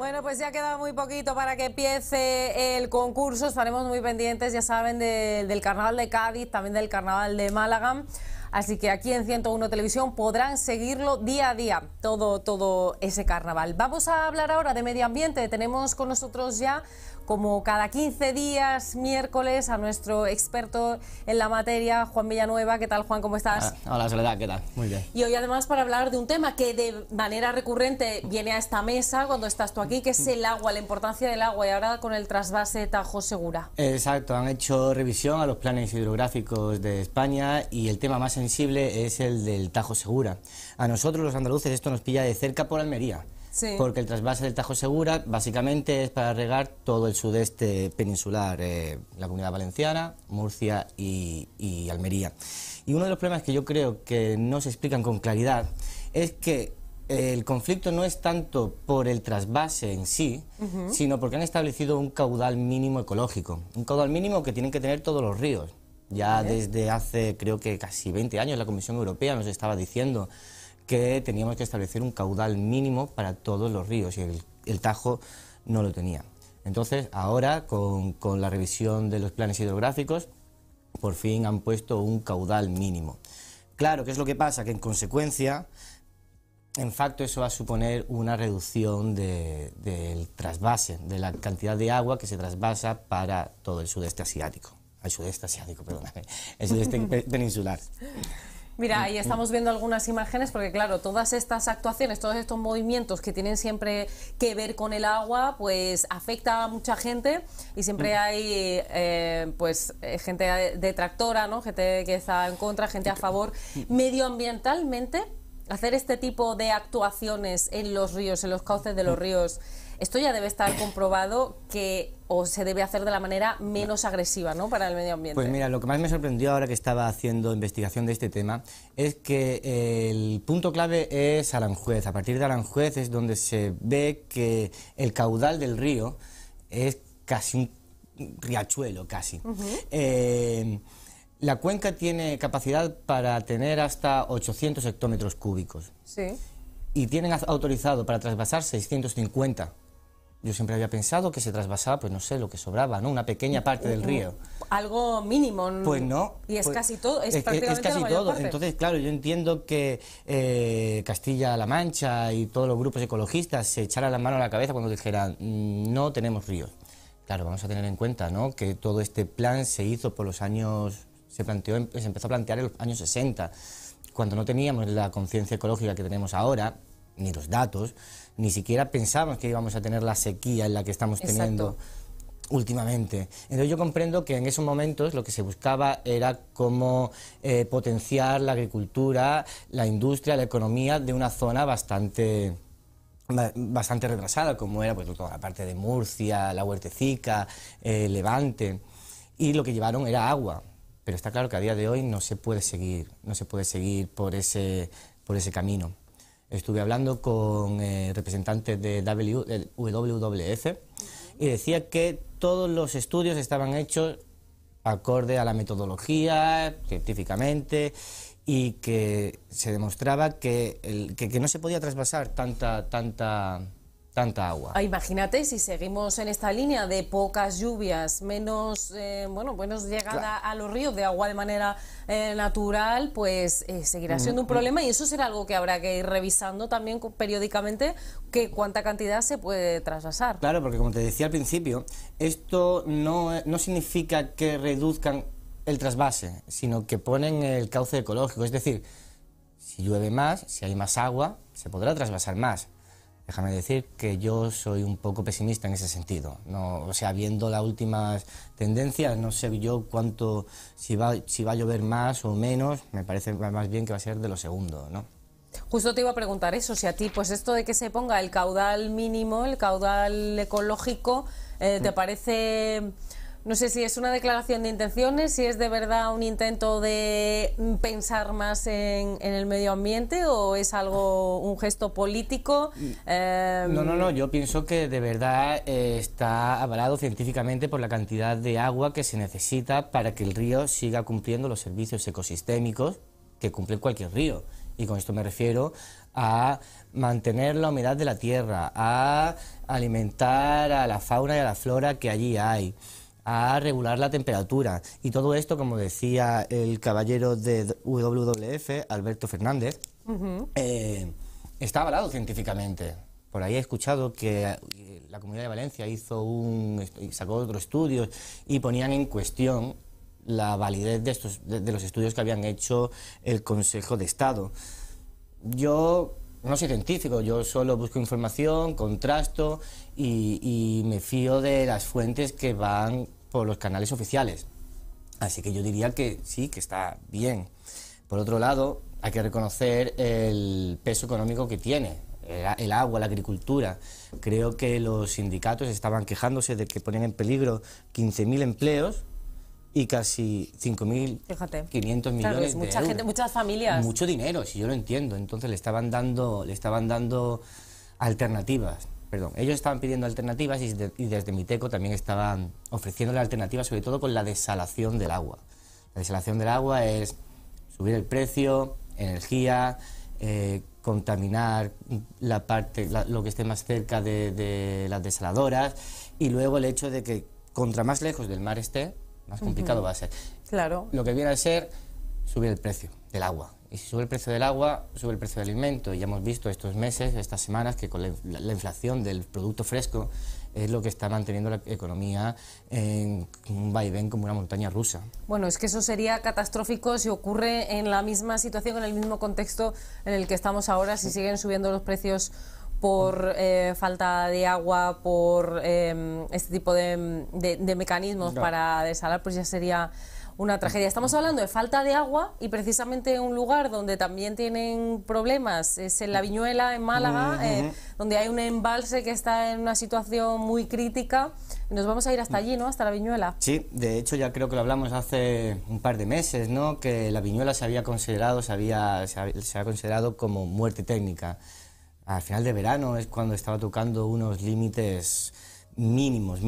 Bueno, pues ya queda muy poquito para que empiece el concurso. Estaremos muy pendientes, ya saben, del Carnaval de Cádiz, también del Carnaval de Málaga. Así que aquí en 101 Televisión podrán seguirlo día a día, todo ese carnaval. Vamos a hablar ahora de medio ambiente. Tenemos con nosotros ya, como cada 15 días, miércoles, a nuestro experto en la materia, Juan Villanueva. ¿Qué tal, Juan? ¿Cómo estás? Hola, Soledad, ¿qué tal? Muy bien. Y hoy además para hablar de un tema que de manera recurrente viene a esta mesa cuando estás tú aquí, que es el agua, la importancia del agua, y ahora con el trasvase Tajo Segura. Exacto, han hecho revisión a los planes hidrográficos de España y el tema más sensible es el del Tajo Segura. A nosotros los andaluces esto nos pilla de cerca por Almería. Sí. Porque el trasvase del Tajo Segura básicamente es para regar todo el sudeste peninsular, la Comunidad Valenciana, Murcia y Almería. Y uno de los problemas que yo creo que no se explican con claridad es que el conflicto no es tanto por el trasvase en sí, sino porque han establecido un caudal mínimo ecológico, un caudal mínimo que tienen que tener todos los ríos. Ya desde hace, creo que casi 20 años, la Comisión Europea nos estaba diciendo que teníamos que establecer un caudal mínimo para todos los ríos, y el Tajo no lo tenía. Entonces, ahora, con la revisión de los planes hidrográficos, por fin han puesto un caudal mínimo. Claro, ¿qué es lo que pasa? Que en consecuencia, en facto, eso va a suponer una reducción del trasvase, de la cantidad de agua que se trasvasa para todo el sudeste asiático. El sudeste asiático, perdóname, el sudeste peninsular. Mira, ahí estamos viendo algunas imágenes porque, claro, todas estas actuaciones, todos estos movimientos que tienen siempre que ver con el agua, pues afecta a mucha gente y siempre hay gente detractora, ¿no? Gente que está en contra, gente a favor. Medioambientalmente, hacer este tipo de actuaciones en los ríos, en los cauces de los ríos, esto ya debe estar comprobado o se debe hacer de la manera menos agresiva, ¿no?, para el medio ambiente. Pues mira, lo que más me sorprendió ahora que estaba haciendo investigación de este tema es que el punto clave es Aranjuez. A partir de Aranjuez es donde se ve que el caudal del río es casi un riachuelo, casi. La cuenca tiene capacidad para tener hasta 800 hectómetros cúbicos. Sí. Y tienen autorizado para trasvasar 650. Yo siempre había pensado que se trasvasaba, pues no sé, lo que sobraba, ¿no? Una pequeña parte del río. Algo mínimo. Pues no. Y es casi todo, es prácticamente casi la mayor parte. Entonces, claro, yo entiendo que Castilla-La Mancha y todos los grupos ecologistas se echaran la mano a la cabeza cuando dijeran no tenemos ríos. Claro, vamos a tener en cuenta, ¿no?, que todo este plan se hizo por los años, se empezó a plantear en los años 60, cuando no teníamos la conciencia ecológica que tenemos ahora, ni los datos, ni siquiera pensamos que íbamos a tener la sequía en la que estamos teniendo últimamente. Entonces yo comprendo que en esos momentos lo que se buscaba era cómo potenciar la agricultura, la industria, la economía de una zona bastante retrasada, como era pues toda la parte de Murcia, la Huertecica, Levante, y lo que llevaron era agua. Pero está claro que a día de hoy no se puede seguir por ese camino. Estuve hablando con representantes del WWF y decía que todos los estudios estaban hechos acorde a la metodología, científicamente, y que se demostraba que no se podía trasvasar tanta agua. Imagínate, si seguimos en esta línea de pocas lluvias, menos llegada a los ríos de agua de manera natural, pues seguirá siendo un problema, y eso será algo que habrá que ir revisando también periódicamente, que cuánta cantidad se puede trasvasar. Claro, porque como te decía al principio, esto no significa que reduzcan el trasvase, sino que ponen el cauce ecológico, es decir, si llueve más, si hay más agua, se podrá trasvasar más. Déjame decir que yo soy un poco pesimista en ese sentido. O sea, viendo las últimas tendencias, no sé yo si va a llover más o menos, me parece más bien que va a ser de lo segundo, ¿no? Justo te iba a preguntar eso, si a ti, pues esto de que se ponga el caudal mínimo, el caudal ecológico, ¿te parece...? No sé si es una declaración de intenciones, si es de verdad un intento de pensar más en el medio ambiente, o es un gesto político. No, yo pienso que de verdad está avalado científicamente por la cantidad de agua que se necesita para que el río siga cumpliendo los servicios ecosistémicos que cumple cualquier río. Y con esto me refiero a mantener la humedad de la tierra, a alimentar a la fauna y a la flora que allí hay, a regular la temperatura. Y todo esto, como decía el caballero de WWF, Alberto Fernández, está avalado científicamente. Por ahí he escuchado que la Comunidad de Valencia sacó otros estudios y ponían en cuestión la validez de los estudios que habían hecho el Consejo de Estado. Yo no soy científico, yo solo busco información, contrasto y me fío de las fuentes que van por los canales oficiales. Así que yo diría que sí, que está bien. Por otro lado, hay que reconocer el peso económico que tiene el agua, la agricultura. Creo que los sindicatos estaban quejándose de que ponían en peligro 15.000 empleos y casi 5.500 millones claro, es mucha de euros. gente, muchas familias. Mucho dinero, si yo lo entiendo. Entonces le estaban dando alternativas. Perdón, ellos estaban pidiendo alternativas y desde Miteco también estaban ofreciéndole alternativas, sobre todo con la desalación del agua. La desalación del agua es subir el precio, energía, contaminar lo que esté más cerca de las desaladoras, y luego el hecho de que contra más lejos del mar esté, más complicado va a ser. Claro. Lo que viene a ser subir el precio del agua. Y si sube el precio del agua, sube el precio del alimento. Y ya hemos visto estos meses, estas semanas, que con la inflación del producto fresco es lo que está manteniendo la economía en un vaivén como una montaña rusa. Bueno, es que eso sería catastrófico si ocurre en la misma situación, en el mismo contexto en el que estamos ahora, si siguen subiendo los precios por falta de agua, por este tipo de mecanismos para desalar, pues ya sería una tragedia. Estamos hablando de falta de agua y precisamente un lugar donde también tienen problemas es en La Viñuela, en Málaga, donde hay un embalse que está en una situación muy crítica. Nos vamos a ir hasta allí, ¿no? Hasta La Viñuela. Sí, de hecho ya creo que lo hablamos hace un par de meses, ¿no? Que La Viñuela se había considerado como muerte técnica. Al final de verano es cuando estaba tocando unos límites mínimos.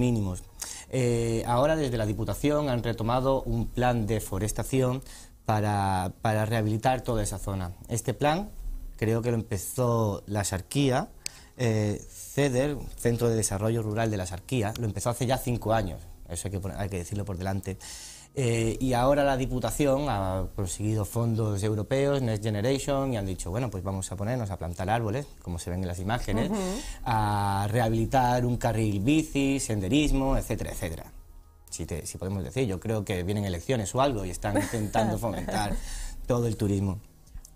Ahora desde la Diputación han retomado un plan de forestación para rehabilitar toda esa zona. Este plan creo que lo empezó la Sarquía, CEDER, Centro de Desarrollo Rural de la Sarquía, lo empezó hace ya 5 años, eso hay que decirlo por delante. Y ahora la Diputación ha conseguido fondos europeos, Next Generation, y han dicho, bueno, pues vamos a ponernos a plantar árboles, como se ven en las imágenes, a rehabilitar un carril bici, senderismo, etcétera, etcétera. Si podemos decir, yo creo que vienen elecciones o algo y están intentando fomentar todo el turismo.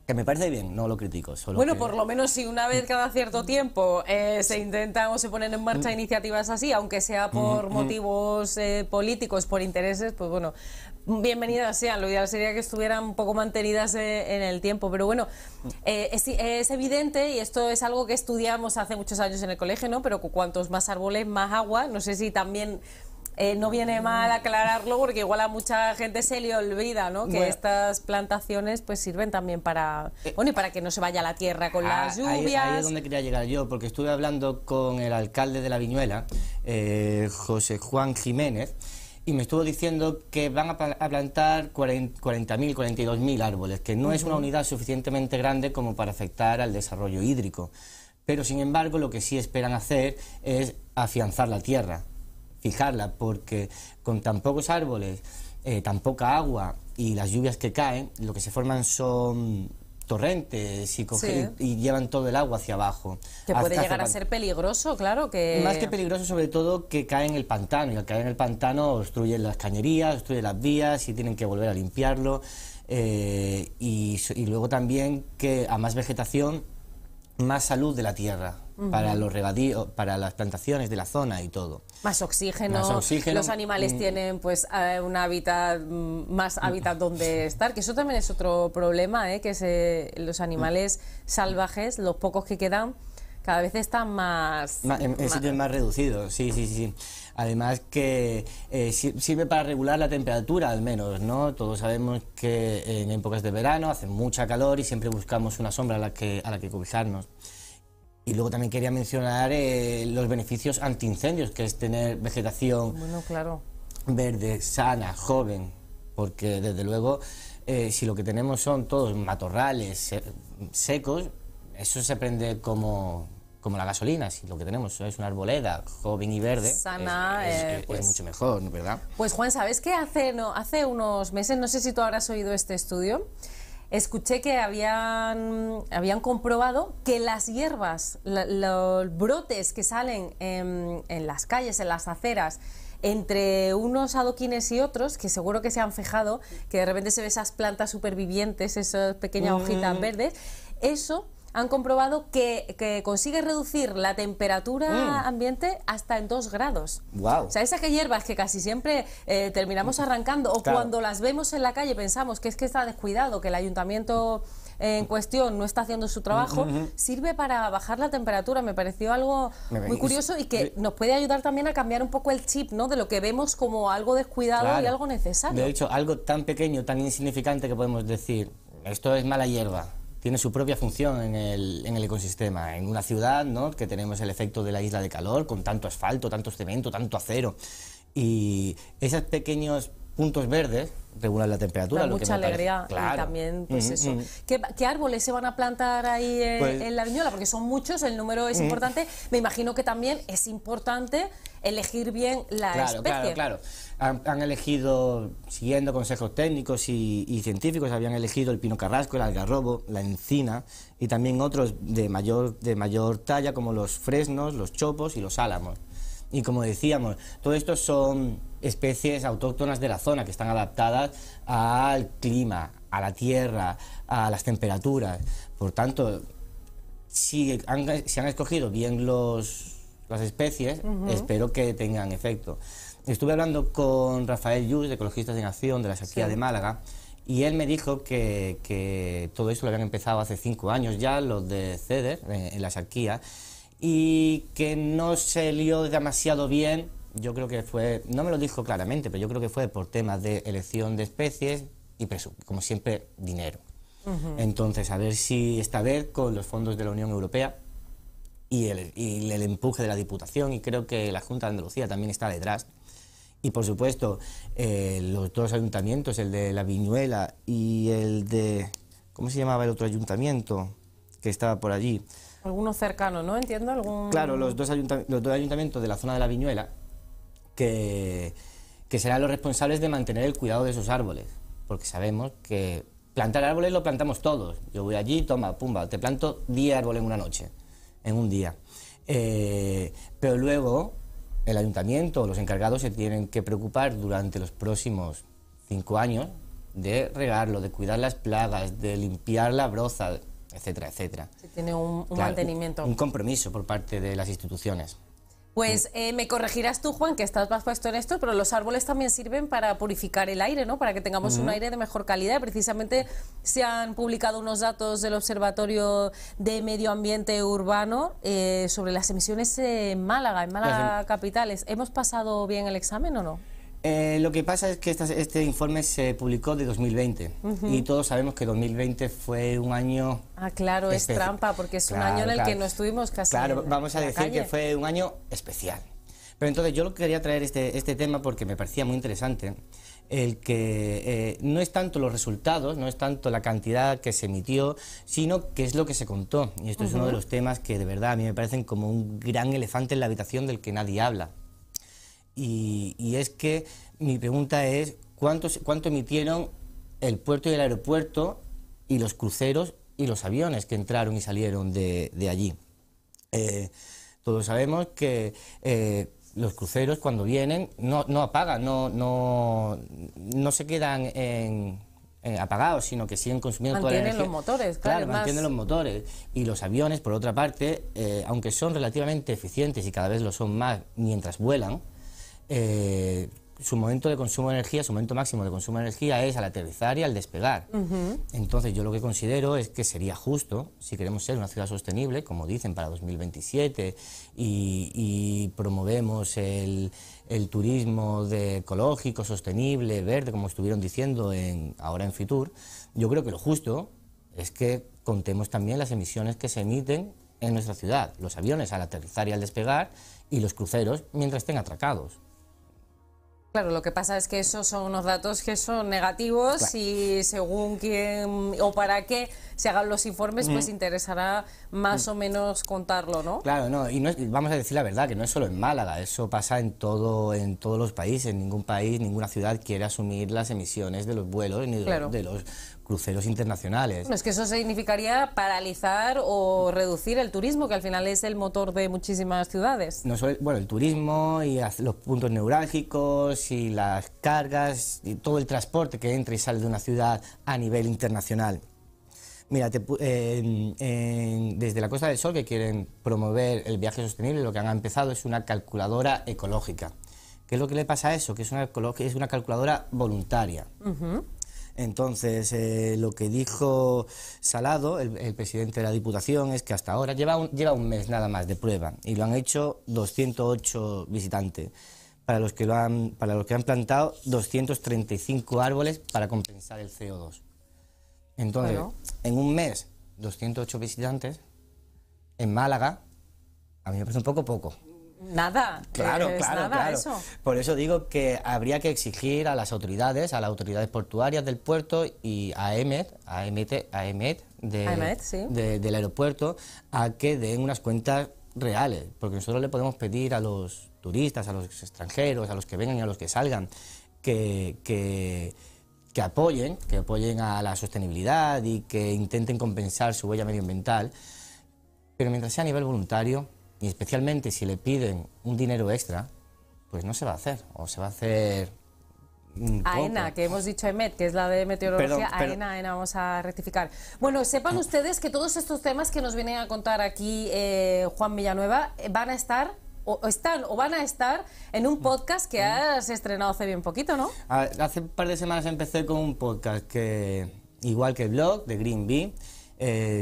Que me parece bien, no lo critico. Solo bueno, que... por lo menos si una vez cada cierto tiempo se intentan o se ponen en marcha iniciativas así, aunque sea por motivos políticos, por intereses, pues bueno, bienvenidas sean. Lo ideal sería que estuvieran un poco mantenidas en el tiempo, pero bueno, es evidente, y esto es algo que estudiamos hace muchos años en el colegio, ¿no? Pero cuantos más árboles, más agua. No sé si también... no viene mal aclararlo, porque igual a mucha gente se le olvida, ¿no? Que estas plantaciones pues sirven también para, bueno, y para que no se vaya la tierra con las lluvias. Ahí es donde quería llegar yo, porque estuve hablando con el alcalde de La Viñuela, José Juan Jiménez, y me estuvo diciendo que van a plantar 40.000, 42.000 árboles, que no es una unidad suficientemente grande como para afectar al desarrollo hídrico. Pero, sin embargo, lo que sí esperan hacer es afianzar la tierra, fijarla, porque con tan pocos árboles, tan poca agua y las lluvias que caen, lo que se forman son torrentes y llevan todo el agua hacia abajo. Que puede llegar a ser peligroso, claro. Que más que peligroso, sobre todo, que cae en el pantano, y al caer en el pantano obstruyen las cañerías, obstruyen las vías y tienen que volver a limpiarlo. Y luego también que a más vegetación, más salud de la tierra, para los regadíos, para las plantaciones de la zona y todo. Más oxígeno, los animales tienen pues un hábitat, más hábitat donde estar, que eso también es otro problema, que los animales salvajes, los pocos que quedan, cada vez están más... En sitios más reducidos, sí. Además que sirve para regular la temperatura, al menos, ¿no? Todos sabemos que en épocas de verano hace mucha calor y siempre buscamos una sombra a la que cobijarnos. Y luego también quería mencionar los beneficios antiincendios, que es tener vegetación verde, sana, joven, porque desde luego si lo que tenemos son todos matorrales secos, eso se prende como la gasolina. Si lo que tenemos es una arboleda joven y verde, sana, es pues mucho mejor, ¿verdad? Pues Juan, ¿sabes qué? Hace unos meses, no sé si tú habrás oído este estudio, escuché que habían comprobado que las hierbas, los brotes que salen en las calles, en las aceras, entre unos adoquines y otros, que seguro que se han fijado, que de repente se ve esas plantas supervivientes, esas pequeñas hojitas verdes, eso han comprobado que consigue reducir la temperatura ambiente hasta en 2 grados. Wow. O sea, esas hierbas que casi siempre terminamos arrancando, o cuando las vemos en la calle pensamos que es que está descuidado, que el ayuntamiento en cuestión no está haciendo su trabajo, sirve para bajar la temperatura. Me pareció algo muy curioso y que nos puede ayudar también a cambiar un poco el chip, ¿no?, de lo que vemos como algo descuidado y algo necesario. De hecho, algo tan pequeño, tan insignificante que podemos decir, esto es mala hierba, tiene su propia función en el ecosistema. En una ciudad, ¿no?, que tenemos el efecto de la isla de calor, con tanto asfalto, tanto cemento, tanto acero, y esos pequeños puntos verdes regulan la temperatura. Da mucha alegría. Claro. Y también, pues eso. ¿Qué árboles se van a plantar ahí en la Viñuela? Porque son muchos, el número es importante. Me imagino que también es importante elegir bien la especie. Claro. Han elegido, siguiendo consejos técnicos y científicos, habían elegido el pino carrasco, el algarrobo, la encina y también otros de mayor talla, como los fresnos, los chopos y los álamos. Y como decíamos, todo esto son especies autóctonas de la zona que están adaptadas al clima, a la tierra, a las temperaturas. Por tanto, si han escogido bien las especies, espero que tengan efecto. Estuve hablando con Rafael Llull, de Ecologistas en Acción, de la Sequía de Málaga, y él me dijo que todo esto lo habían empezado hace 5 años ya, los de CEDER, en la sequía, y que no se lió demasiado bien. Yo creo que fue, no me lo dijo claramente, pero yo creo que fue por temas de elección de especies y, como siempre, dinero. Entonces, a ver si esta vez, con los fondos de la Unión Europea y el empuje de la Diputación, y creo que la Junta de Andalucía también está detrás, y por supuesto los 2 ayuntamientos, el de La Viñuela y el de, ¿cómo se llamaba el otro ayuntamiento que estaba por allí? Alguno cercano, ¿no? Entiendo. Claro, los dos ayuntamientos de la zona de La Viñuela, que serán los responsables de mantener el cuidado de esos árboles, porque sabemos que plantar árboles lo plantamos todos. Yo voy allí, toma, pumba, te planto 10 árboles en una noche, en un día. Pero luego el ayuntamiento, los encargados, se tienen que preocupar durante los próximos 5 años de regarlo, de cuidar las plagas, de limpiar la broza, etcétera, etcétera. Sí, tiene un mantenimiento. Un compromiso por parte de las instituciones. Pues me corregirás tú, Juan, que estás más puesto en esto, pero los árboles también sirven para purificar el aire, ¿no?, para que tengamos un aire de mejor calidad. Precisamente se han publicado unos datos del Observatorio de Medio Ambiente Urbano sobre las emisiones en Málaga capital. ¿Hemos pasado bien el examen o no? Lo que pasa es que este informe se publicó de 2020 y todos sabemos que 2020 fue un año... Ah, claro, es trampa, porque es un año en el que no estuvimos casi vamos a decir que fue un año especial. Pero entonces yo quería traer este tema porque me parecía muy interesante, el que no es tanto los resultados, no es tanto la cantidad que se emitió, sino qué es lo que se contó. Y esto es uno de los temas que de verdad a mí me parecen como un gran elefante en la habitación del que nadie habla. Y es que mi pregunta es, ¿cuánto emitieron el puerto y el aeropuerto y los cruceros y los aviones que entraron y salieron de allí? Todos sabemos que los cruceros, cuando vienen, no apagan, no se quedan apagados, sino que siguen consumiendo toda la energía. Mantienen los motores, claro. Mantienen los motores. Y los aviones, por otra parte, aunque son relativamente eficientes y cada vez lo son más mientras vuelan, su momento de consumo de energía, su momento máximo de consumo de energía es al aterrizar y al despegar. Entonces yo lo que considero es que sería justo, si queremos ser una ciudad sostenible, como dicen para 2027, y promovemos el turismo ecológico, sostenible, verde, como estuvieron diciendo ahora en Fitur, yo creo que lo justo es que contemos también las emisiones que se emiten en nuestra ciudad, los aviones al aterrizar y al despegar, y los cruceros mientras estén atracados. Claro, lo que pasa es que esos son unos datos que son negativos, claro, y según quién o para qué se hagan los informes, pues interesará más o menos contarlo, ¿no? Claro, no, y no es, vamos a decir la verdad, que no es solo en Málaga, eso pasa en todos los países, ningún país, ninguna ciudad quiere asumir las emisiones de los vuelos ni claro, de los cruceros internacionales. No, es que eso significaría paralizar o reducir el turismo, que al final es el motor de muchísimas ciudades. No solo, bueno, el turismo y los puntos neurálgicos y las cargas y todo el transporte que entra y sale de una ciudad a nivel internacional. Mira, desde la Costa del Sol, que quieren promover el viaje sostenible, lo que han empezado es una calculadora ecológica. ¿Qué es lo que le pasa a eso? Que es una calculadora voluntaria. Entonces, lo que dijo Salado, el presidente de la Diputación, es que hasta ahora lleva un mes nada más de prueba y lo han hecho 208 visitantes, para los que han plantado 235 árboles para compensar el CO2. Entonces, bueno, en un mes, 208 visitantes, en Málaga, a mí me parece un poco. Nada, claro, claro. Eso. Por eso digo que habría que exigir a las autoridades portuarias del puerto y a AEMET sí, del aeropuerto, a que den unas cuentas reales, porque nosotros le podemos pedir a los turistas, a los extranjeros, a los que vengan y a los que salgan, que apoyen a la sostenibilidad y que intenten compensar su huella medioambiental, pero mientras sea a nivel voluntario, y especialmente si le piden un dinero extra, pues no se va a hacer, o se va a hacer AENA, que hemos dicho EMET, que es la de meteorología. AENA, vamos a rectificar. Bueno, sepan ustedes que todos estos temas que nos vienen a contar aquí Juan Villanueva van a estar van a estar en un podcast que has estrenado hace bien poquito, ¿no? Hace un par de semanas empecé con un podcast que, igual que el blog de Green Bee,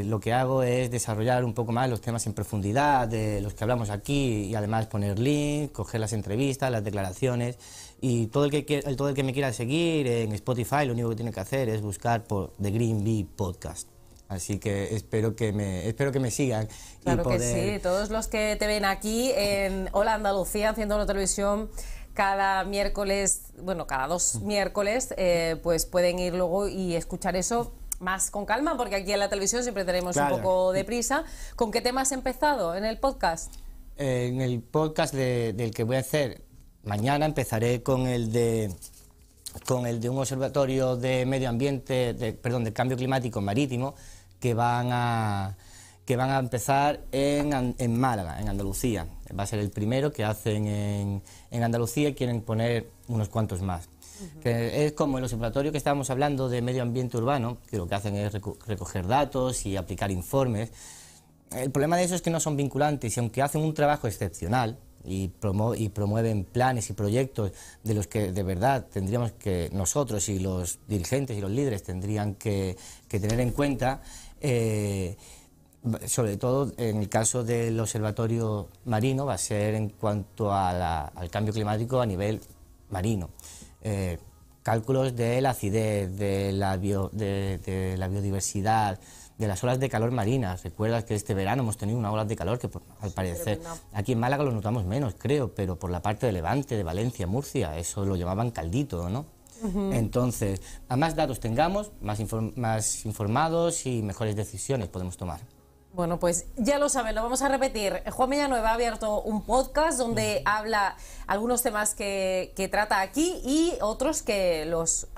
lo que hago es desarrollar un poco más los temas en profundidad de los que hablamos aquí y además poner links, coger las entrevistas, las declaraciones, y todo el que me quiera seguir en Spotify lo único que tiene que hacer es buscar por The Green Bee Podcast. Así que espero que me sigan. Claro que sí, todos los que te ven aquí en Hola Andalucía haciendo una televisión cada miércoles, bueno, cada 2 miércoles, pues pueden ir luego y escuchar eso más con calma, porque aquí en la televisión siempre tenemos un poco de prisa. ¿Con qué tema has empezado en el podcast? En el podcast del que voy a hacer mañana empezaré con el de un observatorio de medio ambiente, de cambio climático marítimo, que van a empezar en Málaga, en Andalucía. Va a ser el primero que hacen en Andalucía y quieren poner unos cuantos más. Que es como el observatorio que estábamos hablando de medio ambiente urbano, que lo que hacen es recoger datos y aplicar informes. El problema de eso es que no son vinculantes y aunque hacen un trabajo excepcional y promueven planes y proyectos de los que de verdad tendríamos que nosotros y los dirigentes y los líderes tendrían que tener en cuenta, sobre todo en el caso del observatorio marino, va a ser en cuanto al cambio climático a nivel marino. Cálculos de la acidez, de la biodiversidad, de las olas de calor marinas. Recuerdas que este verano hemos tenido unas olas de calor que al parecer aquí en Málaga lo notamos menos, creo, pero por la parte de Levante, de Valencia, Murcia, eso lo llamaban caldito, ¿no? Entonces, a más datos tengamos, más informados y mejores decisiones podemos tomar. Bueno, pues ya lo saben, lo vamos a repetir. Juan Villanueva ha abierto un podcast donde habla algunos temas que trata aquí y otros que los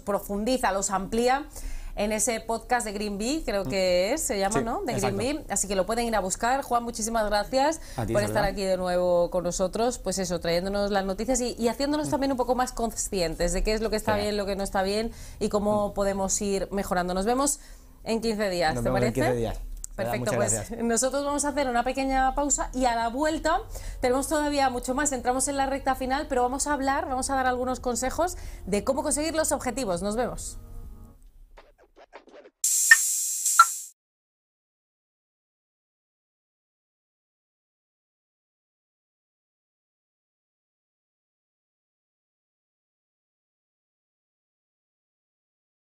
profundiza, los amplía en ese podcast de Green Bee, creo que se llama, sí, ¿no? De Green Bee, así que lo pueden ir a buscar. Juan, muchísimas gracias por estar aquí de nuevo con nosotros, pues eso, trayéndonos las noticias y haciéndonos también un poco más conscientes de qué es lo que está bien, lo que no está bien y cómo podemos ir mejorando. Nos vemos en 15 días, ¿te parece? En 15 días. Perfecto, pues nosotros vamos a hacer una pequeña pausa y a la vuelta tenemos todavía mucho más. Entramos en la recta final, pero vamos a dar algunos consejos de cómo conseguir los objetivos. Nos vemos.